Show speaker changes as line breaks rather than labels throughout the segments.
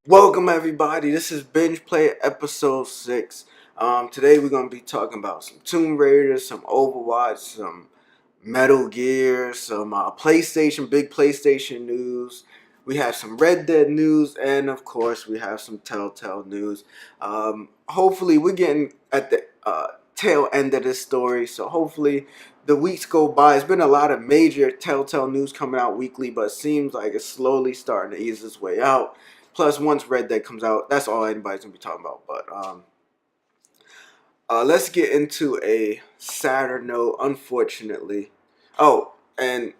Welcome everybody, this is Binge Play episode 6. Today we're going to be talking about some Tomb Raider, some Overwatch, some Metal Gear, some big PlayStation news. We have some Red Dead news, and of course we have some Telltale news. Hopefully we're getting at the tail end of this story, so hopefully the weeks go by. It's been a lot of major Telltale news coming out weekly, but it seems like it's slowly starting to ease its way out. Plus, once Red Dead comes out, that's all anybody's gonna be talking about. But let's get into a sadder note. Unfortunately, oh, and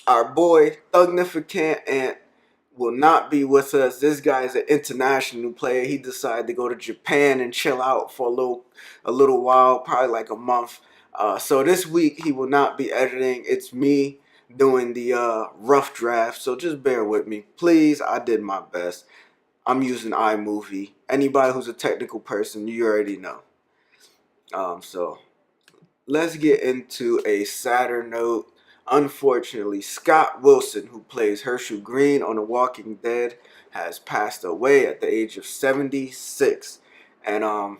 our boy Thugnificant Ant will not be with us. This guy is an international player. He decided to go to Japan and chill out for a little while, probably like a month. So this week he will not be editing. It's me doing the rough draft. So just bear with me, please. I did my best. I'm using iMovie. Anybody who's a technical person, you already know. So let's get into a sadder note. Unfortunately, Scott Wilson, who plays Herschel Green on The Walking Dead, has passed away at the age of 76. And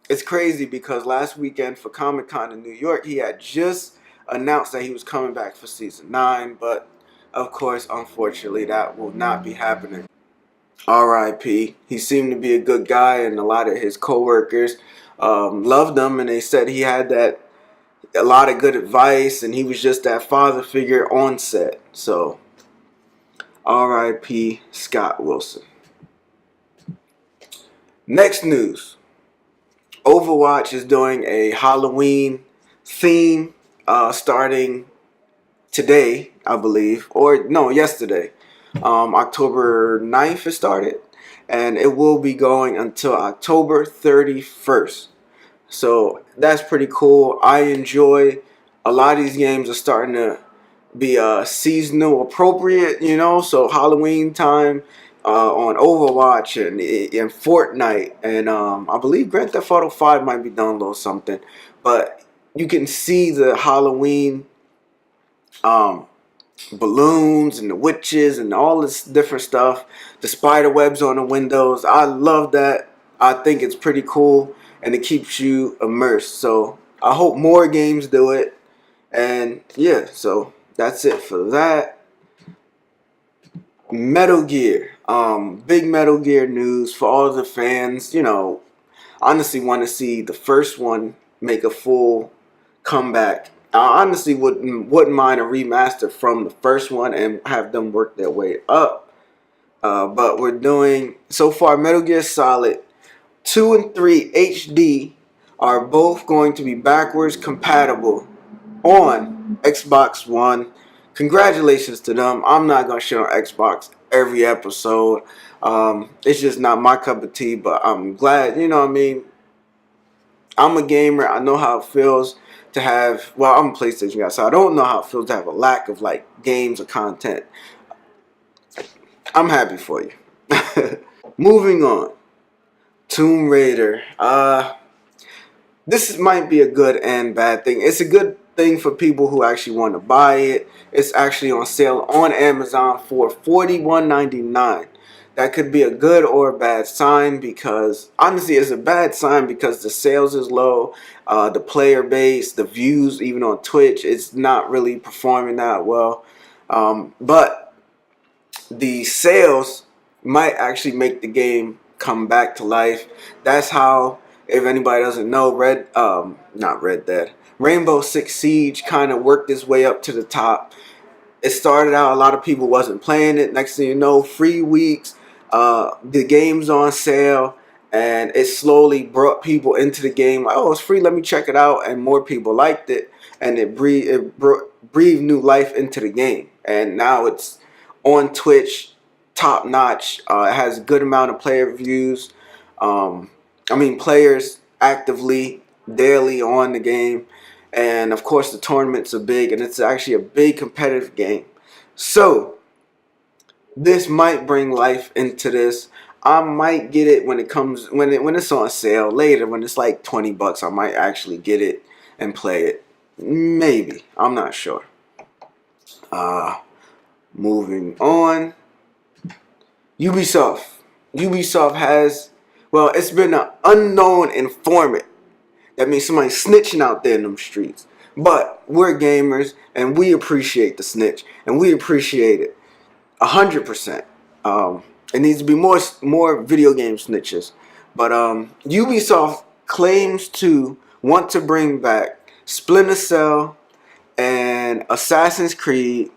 it's crazy because last weekend for Comic-Con in New York, he had just announced that he was coming back for season 9, but of course, unfortunately, that will not be happening. R.I.P. He seemed to be a good guy, and a lot of his coworkers loved him, and they said he had a lot of good advice, and he was just that father figure on set. So, R.I.P. Scott Wilson. Next news. Overwatch is doing a Halloween theme starting today, I believe. Or, no, yesterday. October 9th it started. And it will be going until October 31st. So that's pretty cool. I enjoy a lot of these games are starting to be seasonal appropriate, so Halloween time on Overwatch and Fortnite, and I believe Grand Theft Auto 5 might be download something, but you can see the Halloween um, balloons and the witches and all this different stuff, the spider webs on the windows. I love that. I think it's pretty cool, and it keeps you immersed. So I hope more games do it. And yeah, so that's it for that. Metal Gear. Big Metal Gear news for all the fans. Honestly want to see the first one make a full comeback. I honestly wouldn't mind a remaster from the first one and have them work their way up. But we're doing, so far, Metal Gear Solid 2 and 3 HD are both going to be backwards compatible on Xbox One. Congratulations to them. I'm not going to shit on Xbox every episode. It's just not my cup of tea, but I'm glad, I'm a gamer. I know how it feels to have, well, I'm a PlayStation guy, so I don't know how it feels to have a lack of games or content. I'm happy for you. Moving on. Tomb Raider. This might be a good and bad thing. It's a good thing for people who actually want to buy it. It's actually on sale on Amazon for $41.99. That could be a good or a bad sign, because honestly it's a bad sign because the sales is low, the player base, the views even on Twitch, it's not really performing that well, but the sales might actually make the game come back to life. That's how, if anybody doesn't know, not Red Dead, Rainbow Six Siege kind of worked its way up to the top. It started out, a lot of people wasn't playing it. Next thing you know, free weeks, the game's on sale, and it slowly brought people into the game. Like, oh, it's free, let me check it out, and more people liked it, and it breathed new life into the game. And now it's on Twitch, top notch. It has a good amount of player views. Players actively daily on the game, and of course the tournaments are big, and it's actually a big competitive game. So this might bring life into this. I might get it when it's on sale later, when it's like $20. I might actually get it and play it. Maybe, I'm not sure. Moving on. Ubisoft Ubisoft has, well, it's been an unknown informant. That means somebody snitching out there in them streets. But we're gamers and we appreciate the snitch and we appreciate it 100%. It needs to be more video game snitches. But Ubisoft claims to want to bring back Splinter Cell and Assassin's Creed,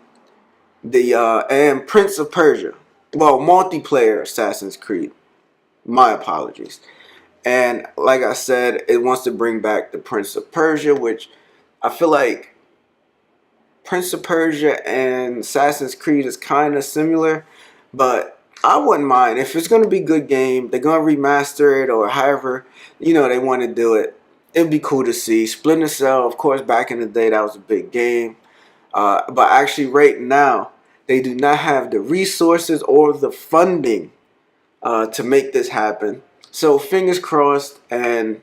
and Prince of Persia. Well, multiplayer Assassin's Creed. My apologies. And like I said, it wants to bring back the Prince of Persia, which I feel like Prince of Persia and Assassin's Creed is kind of similar, but I wouldn't mind if it's going to be a good game. They're going to remaster it or however they want to do it. It'd be cool to see. Splinter Cell, of course, back in the day, that was a big game. But actually, right now, they do not have the resources or the funding to make this happen. So fingers crossed, and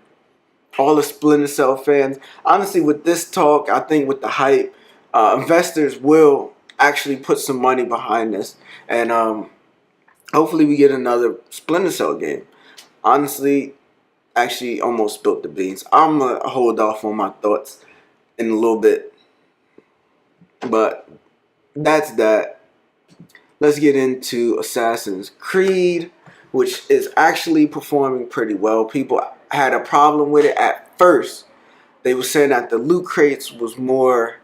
all the Splinter Cell fans. Honestly, with this talk, I think with the hype, investors will actually put some money behind this, and hopefully we get another Splinter Cell game. Honestly, actually almost spilled the beans. I'm going to hold off on my thoughts in a little bit. But that's that. Let's get into Assassin's Creed, which is actually performing pretty well. People had a problem with it at first. They were saying that the loot crates was more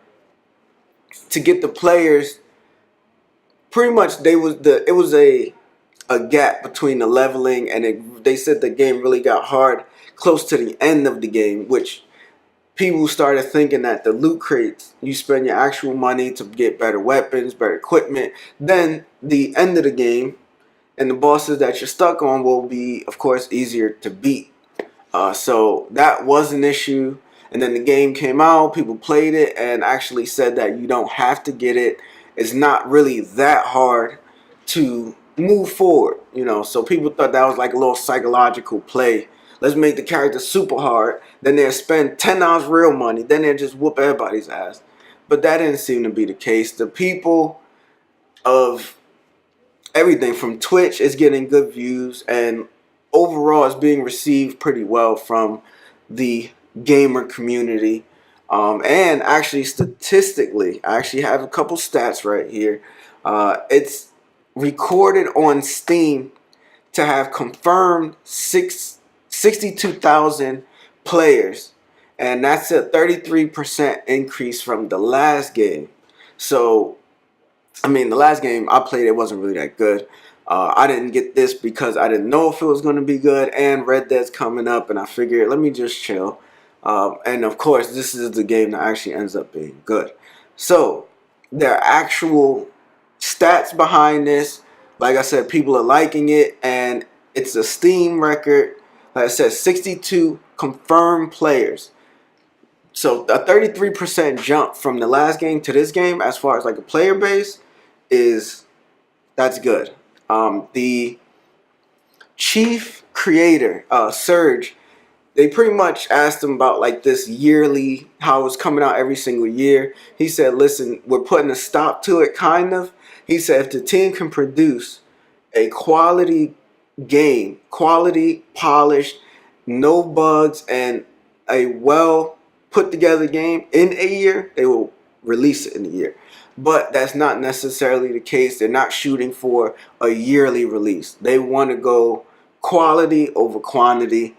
to get the players. Pretty much, it was a gap between the leveling, and they said the game really got hard close to the end of the game, which people started thinking that the loot crates, you spend your actual money to get better weapons, better equipment, then the end of the game and the bosses that you're stuck on will be, of course, easier to beat. So that was an issue. And then the game came out, people played it, and actually said that you don't have to get it. It's not really that hard to move forward, So people thought that was like a little psychological play. Let's make the character super hard. Then they'll spend $10 real money. Then they'll just whoop everybody's ass. But that didn't seem to be the case. The people of everything from Twitch is getting good views, and overall it's being received pretty well from the gamer community. And actually statistically, I actually have a couple stats right here. It's recorded on Steam to have confirmed 62,000 players, and that's a 33% increase from the last game. So I mean, the last game I played, it wasn't really that good. I didn't get this because I didn't know if it was going to be good, and Red Dead's coming up, and I figured, let me just chill. And of course, this is the game that actually ends up being good. So, there are actual stats behind this. Like I said, people are liking it, and it's a Steam record. Like I said, 62 confirmed players. So, a 33% jump from the last game to this game, as far as like a player base, that's good. The chief creator, Serge, they pretty much asked him about like this yearly, how it's coming out every single year. He said, listen, we're putting a stop to it, kind of. He said, if the team can produce a quality game, quality, polished, no bugs, and a well put together game in a year, they will release it in a year. But that's not necessarily the case. They're not shooting for a yearly release. They want to go quality over quantity,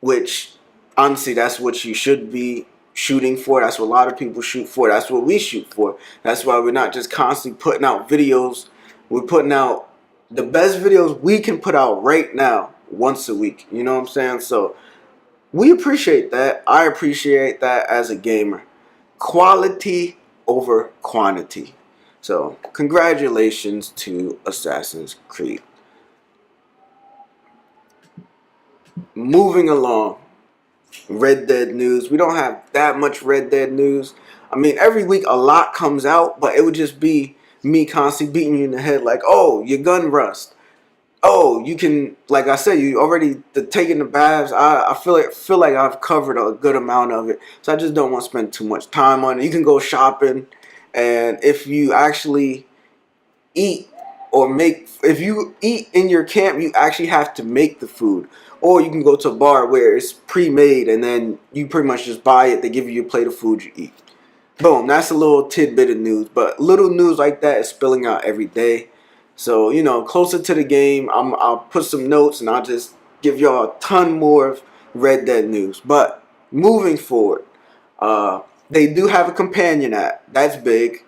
which honestly, that's what you should be shooting for. That's what a lot of people shoot for. That's what we shoot for. That's why we're not just constantly putting out videos. We're putting out the best videos we can put out right now once a week. You know what I'm saying? So we appreciate that. I appreciate that as a gamer. Quality over quantity. So congratulations to Assassin's Creed. Moving along, Red Dead news. We don't have that much Red Dead news. I mean, every week a lot comes out, but it would just be me constantly beating you in the head like, oh, your gun rust. Oh, you can, like I said, you already taking the baths. I feel like I've covered a good amount of it, so I just don't want to spend too much time on it. You can go shopping, and if you actually eat or make. If you eat in your camp, you actually have to make the food, or you can go to a bar where it's pre-made and then you pretty much just buy it. They give you a plate of food you eat. Boom, that's a little tidbit of news. But little news like that is spilling out every day. So, closer to the game, I'll put some notes and I'll just give y'all a ton more of Red Dead news. But moving forward, they do have a companion app. That's big.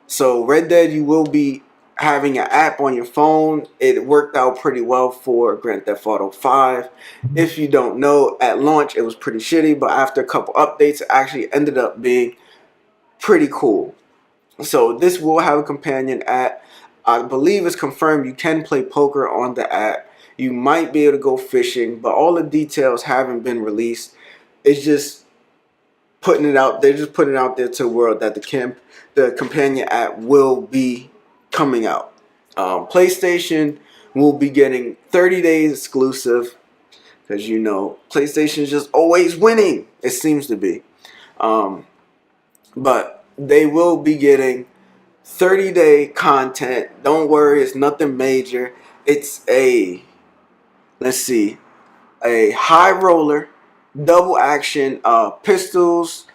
So Red Dead, you will be having an app on your phone. It worked out pretty well for Grand Theft Auto 5. If you don't know, at launch it was pretty shitty, but after a couple updates, it actually ended up being pretty cool. So this will have a companion app. I believe it's confirmed you can play poker on the app. You might be able to go fishing, but all the details haven't been released. It's just putting it out. They're just putting it out there to the world that the companion app will be coming out. PlayStation will be getting 30 days exclusive because PlayStation's just always winning. It seems to be. But they will be getting 30-day content. Don't worry, it's nothing major. It's a high roller, double action, pistols.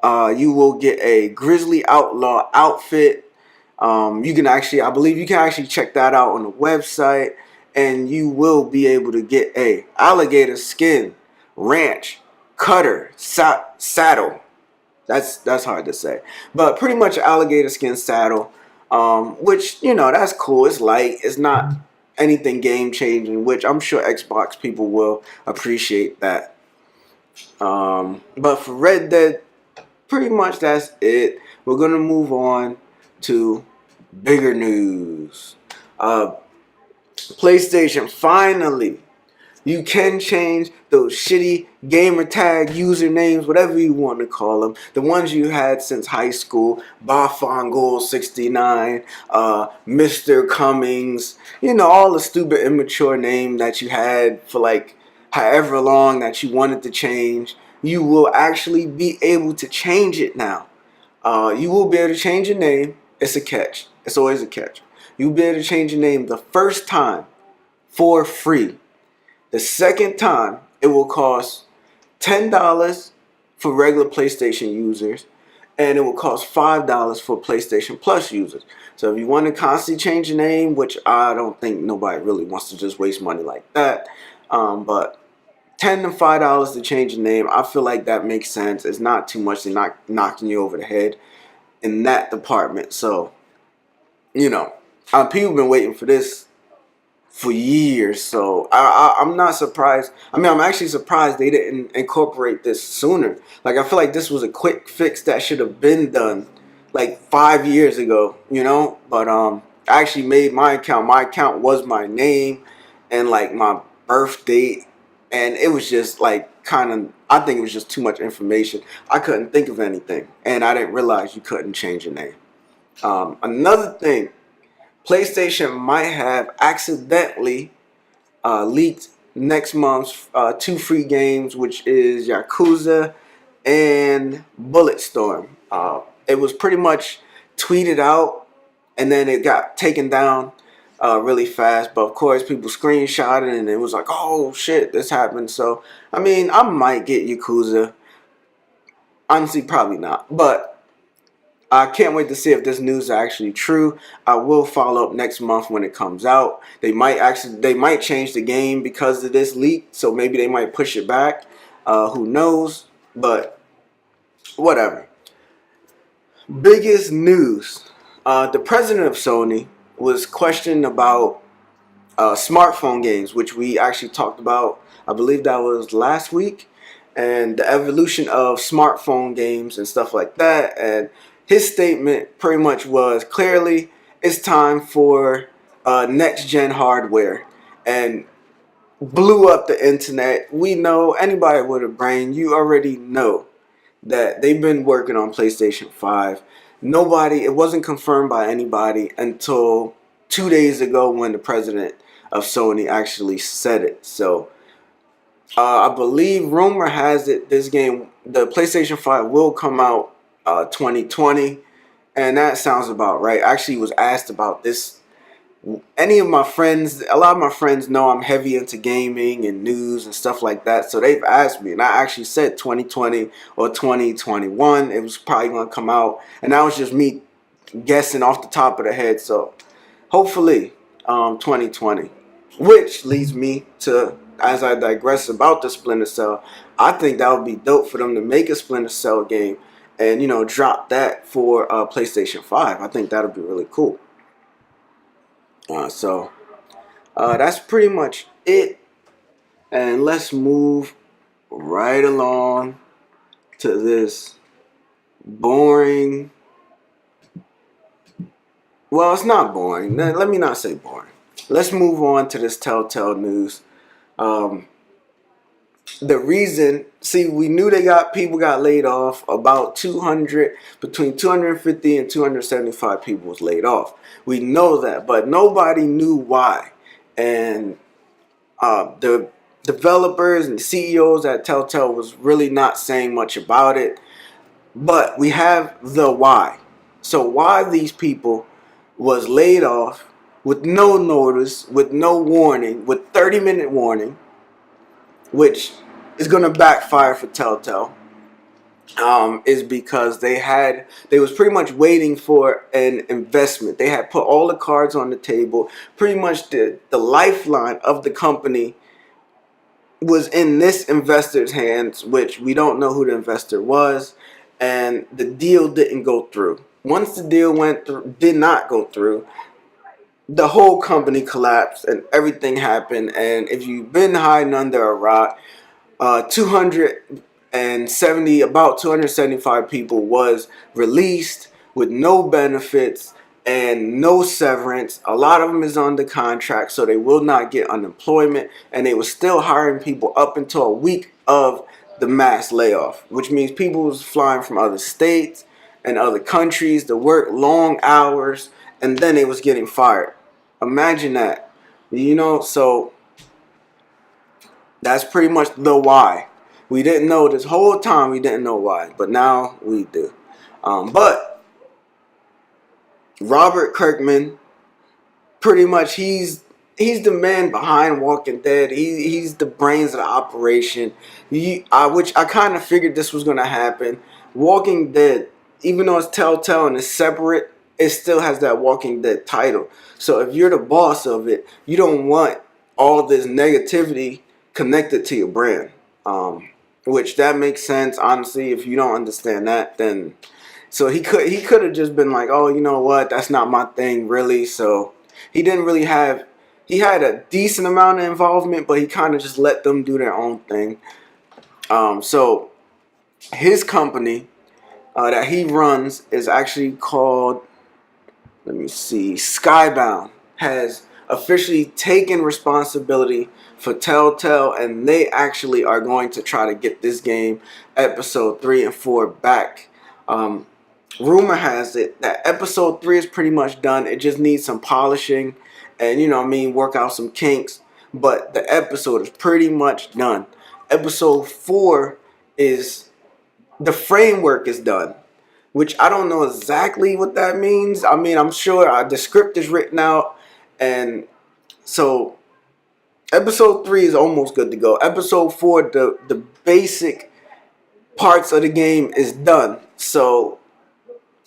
You will get a Grizzly Outlaw outfit. I believe you can actually check that out on the website, and you will be able to get a alligator skin, ranch, cutter, saddle. That's hard to say, but pretty much an alligator skin saddle, which that's cool. It's light. It's not anything game changing, which I'm sure Xbox people will appreciate that. But for Red Dead, pretty much that's it. We're gonna move on to bigger news. PlayStation finally. You can change those shitty gamer tag usernames, whatever you want to call them. The ones you had since high school. Bafongol69, Mr. Cummings. All the stupid immature name that you had for like however long that you wanted to change. You will actually be able to change it now. You will be able to change your name. It's a catch. It's always a catch. You'll be able to change your name the first time for free. The second time, it will cost $10 for regular PlayStation users, and it will cost $5 for PlayStation Plus users. So if you want to constantly change your name, which I don't think nobody really wants to just waste money like that, but $10 to $5 to change your name, I feel like that makes sense. It's not too much. They're not knocking you over the head in that department. So, people have been waiting for this for years, so I'm not surprised. I'm actually surprised they didn't incorporate this sooner. Like, I feel like this was a quick fix that should have been done like 5 years ago, But I actually made my account. My account was my name and like my birth date, and it was just like I think it was just too much information. I couldn't think of anything, and I didn't realize you couldn't change your name. Another thing. PlayStation might have accidentally leaked next month's 2 free games, which is Yakuza and Bulletstorm. It was pretty much tweeted out, and then it got taken down really fast. But of course, people screenshot it, and it was like, oh shit, this happened. So, I might get Yakuza. Honestly, probably not. But I can't wait to see if this news is actually true. I will follow up next month when it comes out. They might change the game because of this leak, so maybe they might push it back. Who knows? But whatever. Biggest news. The president of Sony was questioned about smartphone games, which we actually talked about. I believe that was last week, and the evolution of smartphone games and stuff like that. And his statement pretty much was clearly it's time for next gen hardware, and blew up the internet. We know, anybody with a brain, you already know that they've been working on PlayStation 5. It wasn't confirmed by anybody until 2 days ago when the president of Sony actually said it. So I believe rumor has it the PlayStation 5 will come out 2020, and that sounds about right. I actually was asked about this any of my friends, a lot of my friends know I'm heavy into gaming and news and stuff like that. So they've asked me, and I actually said 2020 or 2021. It was probably going to come out, and that was just me guessing off the top of the head. So hopefully 2020, which leads me to, as I digress about the Splinter Cell, I think that would be dope for them to make a Splinter Cell game and, you know, drop that for PlayStation 5. I think that would be really cool. So that's pretty much it. And let's move right along to this boring. Well, it's not boring. Let me not say boring. Let's move on to this Telltale news. The reason, see, we knew people got laid off. About 200, between 250 and 275 people was laid off. We know that, but nobody knew why. And the developers and CEOs at Telltale was really not saying much about it. But we have the why. So why these people was laid off with no notice, with no warning, with 30-minute warning, which is going to backfire for Telltale, is because they was pretty much waiting for an investment. They had put all the cards on the table. Pretty much the lifeline of the company was in this investor's hands, which we don't know who the investor was, and the deal didn't go through. Once the deal did not go through, the whole company collapsed and everything happened. And if you've been hiding under a rock, 275 people was released with no benefits and no severance. A lot of them is under contract, so they will not get unemployment, and they were still hiring people up until a week of the mass layoff, which means people was flying from other states and other countries to work long hours, and then they was getting fired. Imagine that. You know, so that's pretty much the why. We didn't know this whole time. We didn't know why, but now we do. But Robert Kirkman, pretty much, he's the man behind Walking Dead. He's the brains of the operation. Which I kind of figured this was gonna happen. Walking Dead, even though it's Telltale and it's separate, it still has that Walking Dead title. So if you're the boss of it, you don't want all this negativity connected to your brand. Which that makes sense, honestly. If you don't understand that, then so he could have just been like, oh, you know what, that's not my thing, really. So he didn't really have. He had a decent amount of involvement, but he kind of just let them do their own thing. So his company that he runs is actually called, let me see, Skybound, has officially taken responsibility for Telltale, and they actually are going to try to get this game, episode 3 and 4, back. Rumor has it that episode 3 is pretty much done. It just needs some polishing and, you know what I mean, work out some kinks. But the episode is pretty much done. Episode 4 is, the framework is done, which I don't know exactly what that means. I mean, I'm sure the script is written out, and so episode 3 is almost good to go. Episode 4, the basic parts of the game is done. So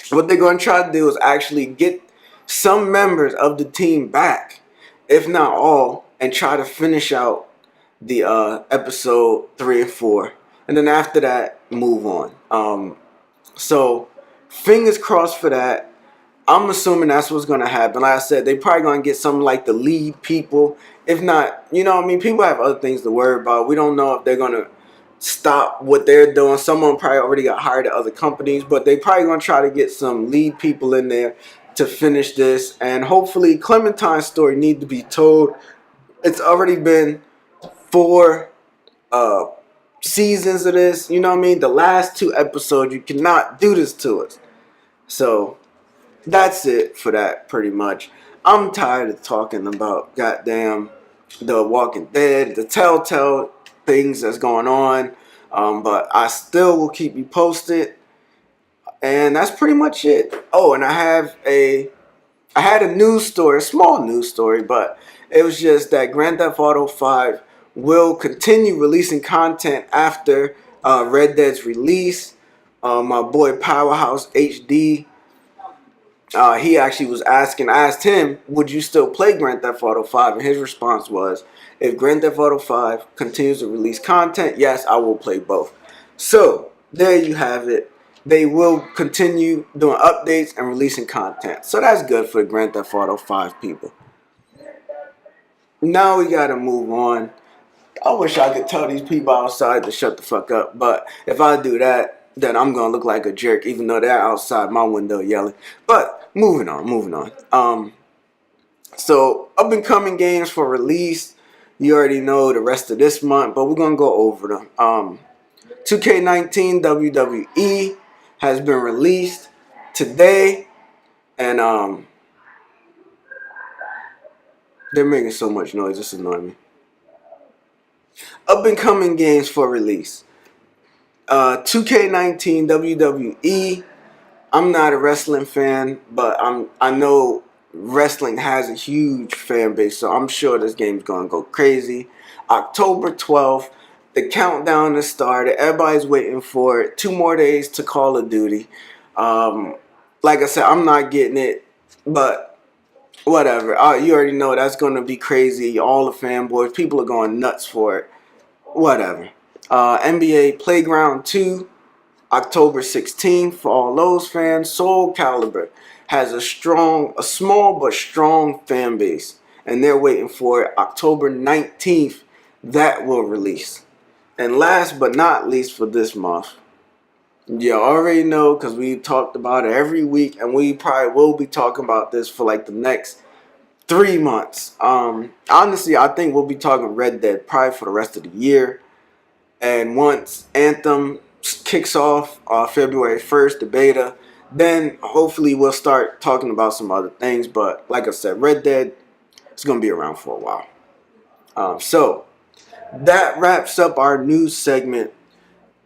what they're going to try to do is actually get some members of the team back, if not all, and try to finish out the episode 3 and 4. And then after that, move on. So fingers crossed for that. I'm assuming that's what's going to happen. Like I said, they probably going to get some like the lead people. If not, you know what I mean, people have other things to worry about. We don't know if they're going to stop what they're doing. Someone probably already got hired at other companies, but they probably going to try to get some lead people in there to finish this. And hopefully Clementine's story need to be told. It's already been 4 seasons of this. You know what I mean? The last 2 episodes, you cannot do this to us. So that's it for that, pretty much. I'm tired of talking about goddamn The Walking Dead, the Telltale things that's going on. But I still will keep you posted. And that's pretty much it. Oh, and I have a I had a news story, a small news story, but it was just that Grand Theft Auto 5 will continue releasing content after Red Dead's release. My boy Powerhouse HD, he actually was asking, I asked him, would you still play Grand Theft Auto 5? And his response was, if Grand Theft Auto 5 continues to release content, yes, I will play both. So, there you have it. They will continue doing updates and releasing content. So that's good for the Grand Theft Auto 5 people. Now we gotta move on. I wish I could tell these people outside to shut the fuck up. But if I do that, then I'm gonna look like a jerk, even though they're outside my window yelling. But moving on. So up and coming games for release. You already know the rest of this month, but we're gonna go over them. 2K19 WWE has been released today, and they're making so much noise. It's annoying me. Up and coming games for release. 2K19 WWE. I'm not a wrestling fan, but I know wrestling has a huge fan base, so I'm sure this game's gonna go crazy. October 12th, the countdown has started. Everybody's waiting for it. 2 more days to Call of Duty. Like I said, I'm not getting it, but whatever. You already know that's gonna be crazy. All the fanboys, people are going nuts for it. Whatever. NBA Playground 2, October 16th. For all those fans, Soul Calibur has a small but strong fan base, and they're waiting for it. October 19th, that will release. And last but not least for this month, you already know because we talked about it every week, and we probably will be talking about this for like the next 3 months. Honestly, I think we'll be talking Red Dead probably for the rest of the year. And once Anthem kicks off February 1st, the beta, then hopefully we'll start talking about some other things. But like I said, Red Dead is going to be around for a while. So that wraps up our news segment.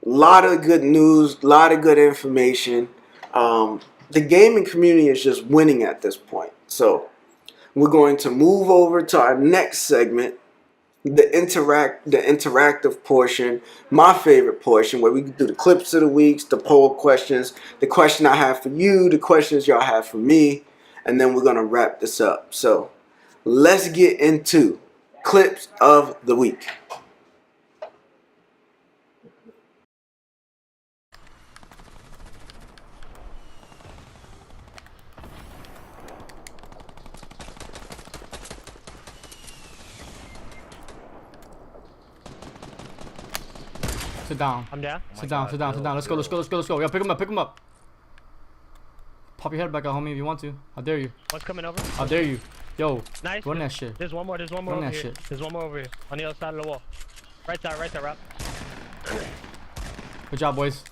A lot of good news, a lot of good information. The gaming community is just winning at this point. So we're going to move over to our next segment, the interactive portion, my favorite portion, where we can do the clips of the weeks, the poll questions, the question I have for you, the questions y'all have for me, and then we're going to wrap this up. So let's get into clips of the week.
Sit down.
I'm down.
Sit down. Let's go. Yo, pick him up. Pop your head back out, homie, if you want to. How dare you?
One's coming over.
How dare you? Yo,
nice.
run that shit.
There's one more
Run
over
that
here.
shit.
There's one more over here. On the other side of the wall. Right side, Rob.
Good job, boys.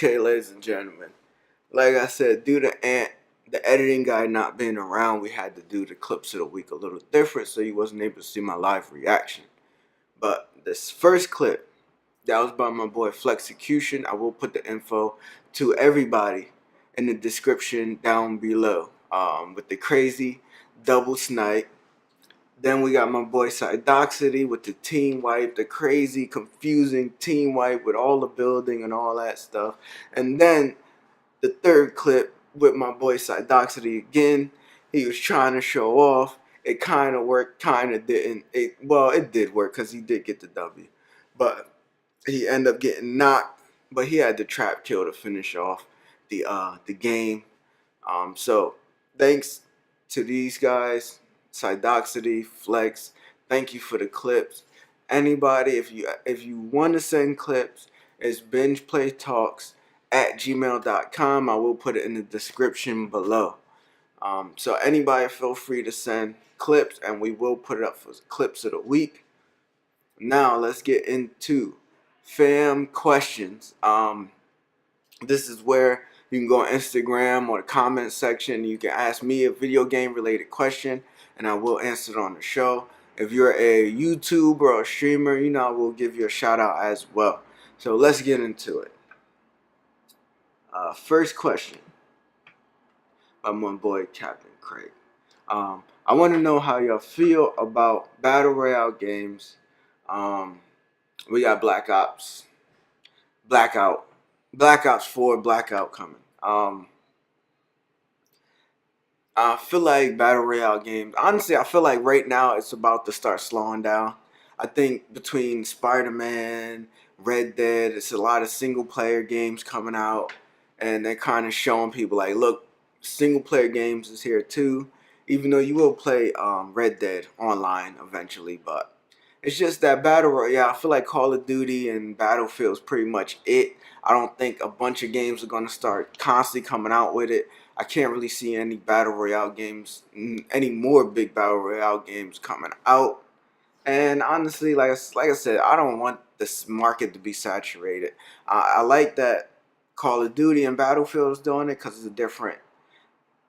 Okay, ladies and gentlemen. Like I said, due to the editing guy not being around, we had to do the clips of the week a little different, so you wasn't able to see my live reaction. But this first clip, that was by my boy Flexecution. I will put the info to everybody in the description down below. With the crazy double snipe. Then we got my boy Sidoxity with the team wipe, the crazy, confusing team wipe with all the building and all that stuff. And then the third clip with my boy Sidoxity again. He was trying to show off. It kind of worked, kind of didn't. It did work because he did get the W. But he ended up getting knocked. But he had the trap kill to finish off the game. So thanks to these guys, Sidoxity, Flex. Thank you for the clips. Anybody, if you want to send clips, it's BingePlayTalks at gmail.com. I will put it in the description below. So anybody feel free to send clips, and we will put it up for clips of the week. Now let's get into fam questions. This is where you can go on Instagram or the comment section. You can ask me a video game related question, and I will answer it on the show. If you're a YouTuber or a streamer, I will give you a shout out as well. So let's get into it. First question by my boy Captain Craig. I want to know how y'all feel about Battle Royale games. We got Black Ops 4, Blackout coming. I feel like Battle Royale games, honestly, I feel like right now it's about to start slowing down. I think between Spider-Man, Red Dead, it's a lot of single player games coming out, and they're kind of showing people like, look, single player games is here too, even though you will play Red Dead online eventually, but it's just that Battle Royale. I feel like Call of Duty and Battlefield is pretty much it. I don't think a bunch of games are going to start constantly coming out with it. I can't really see any Battle Royale games, any more big Battle Royale games coming out. And honestly, like I said, I don't want this market to be saturated. I like that Call of Duty and Battlefield is doing it because it's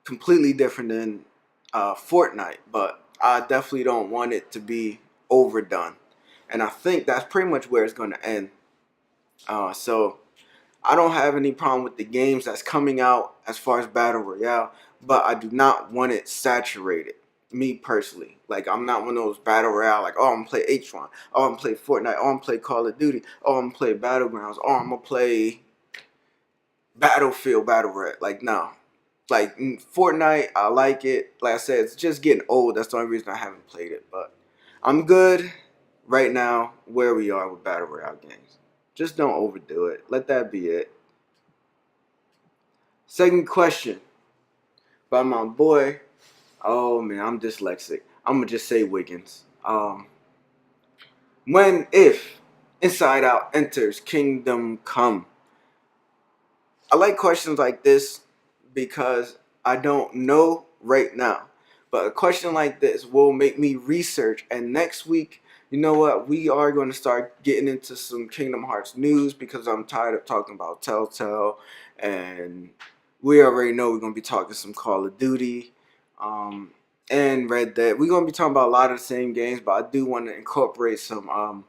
completely different than Fortnite. But I definitely don't want it to be overdone. And I think that's pretty much where it's going to end. So I don't have any problem with the games that's coming out as far as Battle Royale, but I do not want it saturated. Me personally, like I'm not one of those Battle Royale, like, oh, I'm gonna play H1, oh, I'm gonna play Fortnite, oh, I'm gonna play Call of Duty, oh, I'm gonna play Battlegrounds, oh, I'm gonna play Battlefield Battle Royale. Like, no. Like, Fortnite, I like it. Like I said, it's just getting old. That's the only reason I haven't played it, but I'm good right now where we are with Battle Royale games. Just don't overdo it. Let that be it. Second question by my boy. Oh man, I'm dyslexic. I'm gonna just say Wiggins. If Inside Out enters Kingdom Come. I like questions like this because I don't know right now. But a question like this will make me research, and next week, you know what? We are going to start getting into some Kingdom Hearts news because I'm tired of talking about Telltale, and we already know we're going to be talking some Call of Duty and Red Dead. We're going to be talking about a lot of the same games, but I do want to incorporate some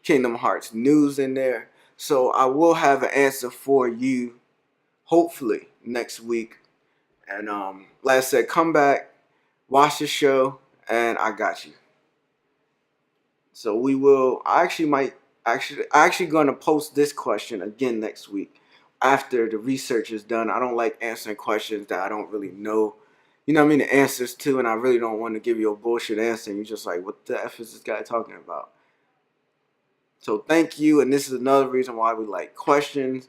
Kingdom Hearts news in there. So I will have an answer for you hopefully next week. And like I said, come back, watch the show, and I got you. So we will. I actually gonna post this question again next week after the research is done. I don't like answering questions that I don't really know. You know what I mean? The answers to, and I really don't want to give you a bullshit answer. And you're just like, what the F is this guy talking about? So thank you, and this is another reason why we like questions.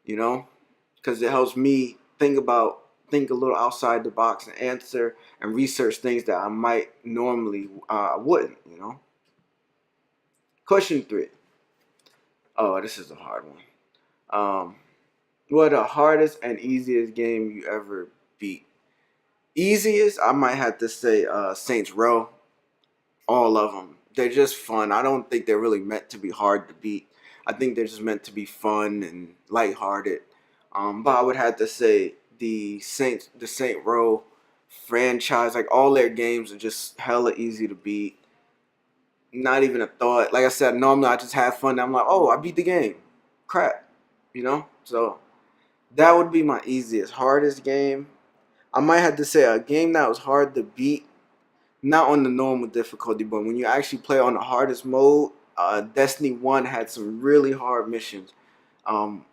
Because it helps me think a little outside the box and answer and research things that I might normally wouldn't. Question 3. Oh, this is a hard one. What the hardest and easiest game you ever beat? Easiest, I might have to say Saints Row. All of them. They're just fun. I don't think they're really meant to be hard to beat. I think they're just meant to be fun and lighthearted. But I would have to say the Saint Row franchise, like all their games are just hella easy to beat. Not even a thought. Like I said, normally I just have fun. I'm like, oh, I beat the game. Crap, So that would be my easiest, hardest game. I might have to say a game that was hard to beat, not on the normal difficulty, but when you actually play on the hardest mode. Destiny 1 had some really hard missions. Um,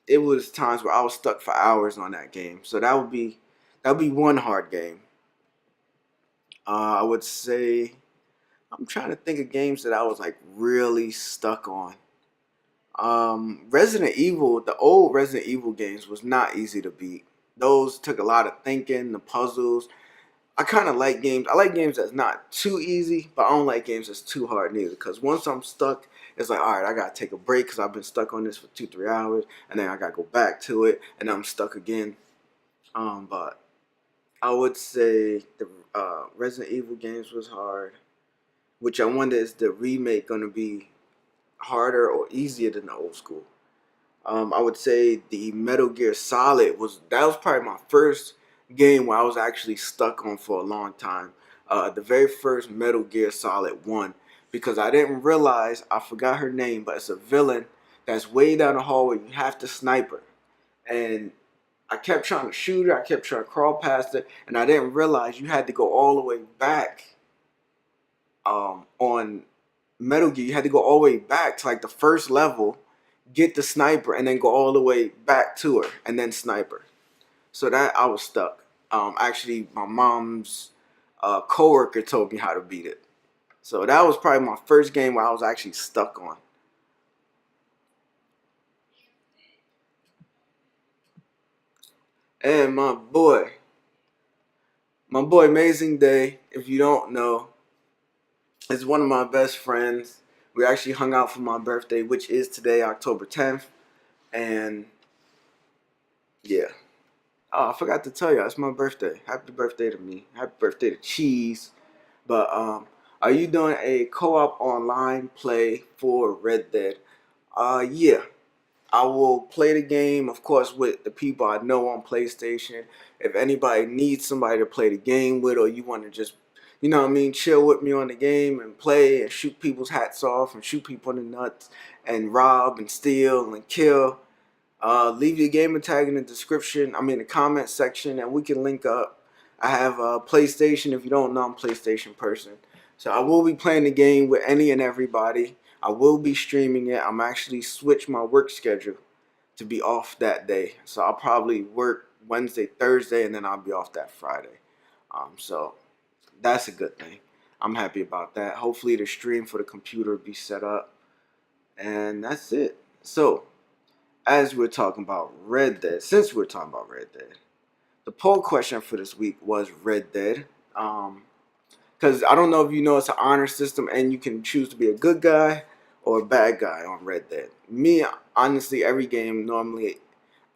it was times where I was stuck for hours on that game. So that would be one hard game. I would say I'm trying to think of games that I was like really stuck on. Resident Evil, the old Resident Evil games was not easy to beat. Those took a lot of thinking, the puzzles. I kind of like games. I like games that's not too easy, but I don't like games that's too hard neither. Because once I'm stuck, it's like, all right, I gotta take a break because I've been stuck on this for 2-3 hours, and then I gotta go back to it, and I'm stuck again. But I would say the Resident Evil games was hard. Which I wonder, is the remake gonna be harder or easier than the old school? I would say the Metal Gear Solid was probably my first game where I was actually stuck on for a long time. The very first Metal Gear Solid 1, because I didn't realize, I forgot her name, but it's a villain that's way down the hallway. You have to snipe her, and I kept trying to shoot her. I kept trying to crawl past her, and I didn't realize you had to go all the way back. On Metal Gear, you had to go all the way back to like the first level, get the sniper, and then go all the way back to her and then sniper. So that I was stuck. Actually, my mom's coworker told me how to beat it. So that was probably my first game where I was actually stuck on. And my boy Amazing Day, if you don't know, is one of my best friends. We actually hung out for my birthday, which is today, October 10th. And yeah. Oh, I forgot to tell you, it's my birthday. Happy birthday to me. Happy birthday to Cheese. But are you doing a co-op online play for Red Dead? Yeah. I will play the game, of course, with the people I know on PlayStation. If anybody needs somebody to play the game with, or you want to just, chill with me on the game and play and shoot people's hats off and shoot people in the nuts and rob and steal and kill, leave your gamer tag in the description. The comment section, and we can link up. I have a PlayStation. If you don't know, I'm a PlayStation person. So I will be playing the game with any and everybody. I will be streaming it. I'm actually switch my work schedule to be off that day. So I'll probably work Wednesday, Thursday, and then I'll be off that Friday. So that's a good thing. I'm happy about that. Hopefully the stream for the computer will be set up. And that's it. So, as we're talking about Red Dead, since we're talking about Red Dead, the poll question for this week was Red Dead. Because I don't know if you know, it's an honor system, and you can choose to be a good guy or a bad guy on Red Dead. Me, honestly, every game normally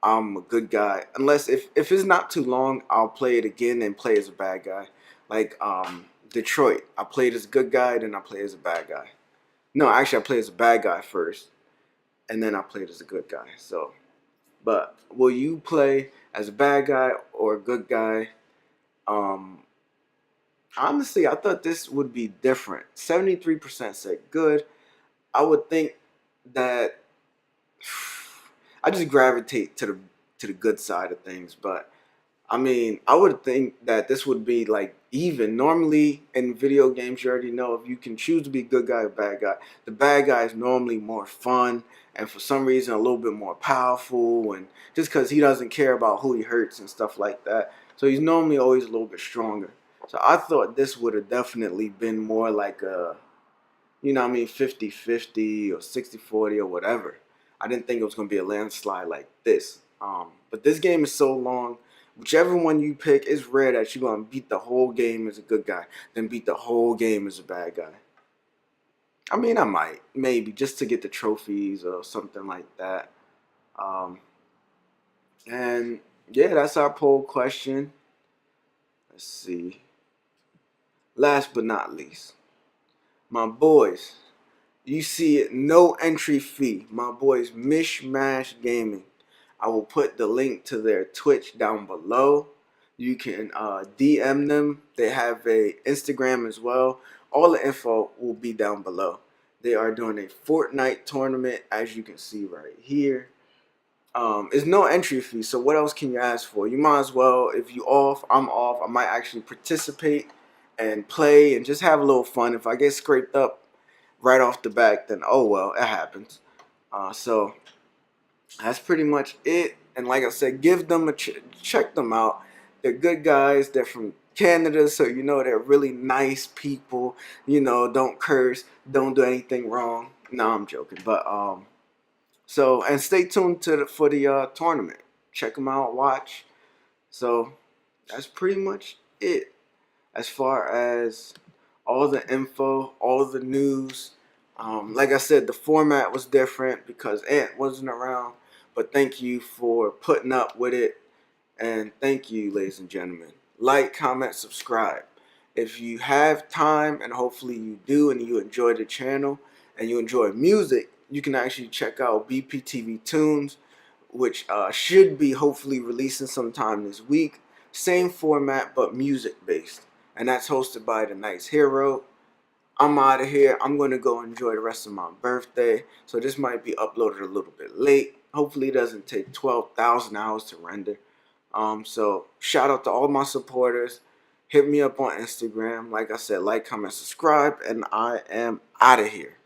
I'm a good guy, unless if it's not too long, I'll play it again and play as a bad guy. Like Detroit, I played as a good guy, then I played as a bad guy. No, actually, I played as a bad guy first, and then I played as a good guy. So, but will you play as a bad guy or a good guy? Um, Honestly, I thought this would be different. 73% said good. I would think that I just gravitate to the good side of things, but I would think that this would be like even. Normally in video games, you already know if you can choose to be good guy or bad guy. The bad guy is normally more fun and for some reason a little bit more powerful, and just because he doesn't care about who he hurts and stuff like that. So he's normally always a little bit stronger. So I thought this would have definitely been more like a, 50-50 or 60-40 or whatever. I didn't think it was going to be a landslide like this. But this game is so long. Whichever one you pick, it's rare that you're going to beat the whole game as a good guy, then beat the whole game as a bad guy. I might, maybe, just to get the trophies or something like that. Um, and yeah, that's our poll question. Let's see. Last but not least, my boys, you see it, no entry fee. My boys, MishMash Gaming. I will put the link to their Twitch down below. You can DM them. They have a Instagram as well. All the info will be down below. They are doing a Fortnite tournament, as you can see right here. It's no entry fee, so what else can you ask for? You might as well, if you off, I'm off. I might actually participate and play and just have a little fun. If I get scraped up right off the back, then oh well, it happens. So that's pretty much it. And like I said, give them a check them out. They're good guys. They're from Canada, so you know they're really nice people. You know, don't curse, don't do anything wrong. No, I'm joking, but so, and stay tuned for the tournament. Check them out, watch. So that's pretty much it as far as all the info, all the news. Like I said, the format was different because Ant wasn't around. But thank you for putting up with it. And thank you, ladies and gentlemen. Like, comment, subscribe. If you have time, and hopefully you do, and you enjoy the channel, and you enjoy music, you can actually check out BPTV Tunes, which should be hopefully releasing sometime this week. Same format, but music based. And that's hosted by TheNightsHero. I'm out of here. I'm going to go enjoy the rest of my birthday. So this might be uploaded a little bit late. Hopefully it doesn't take 12,000 hours to render. So shout out to all my supporters. Hit me up on Instagram. Like I said, like, comment, subscribe. And I am out of here.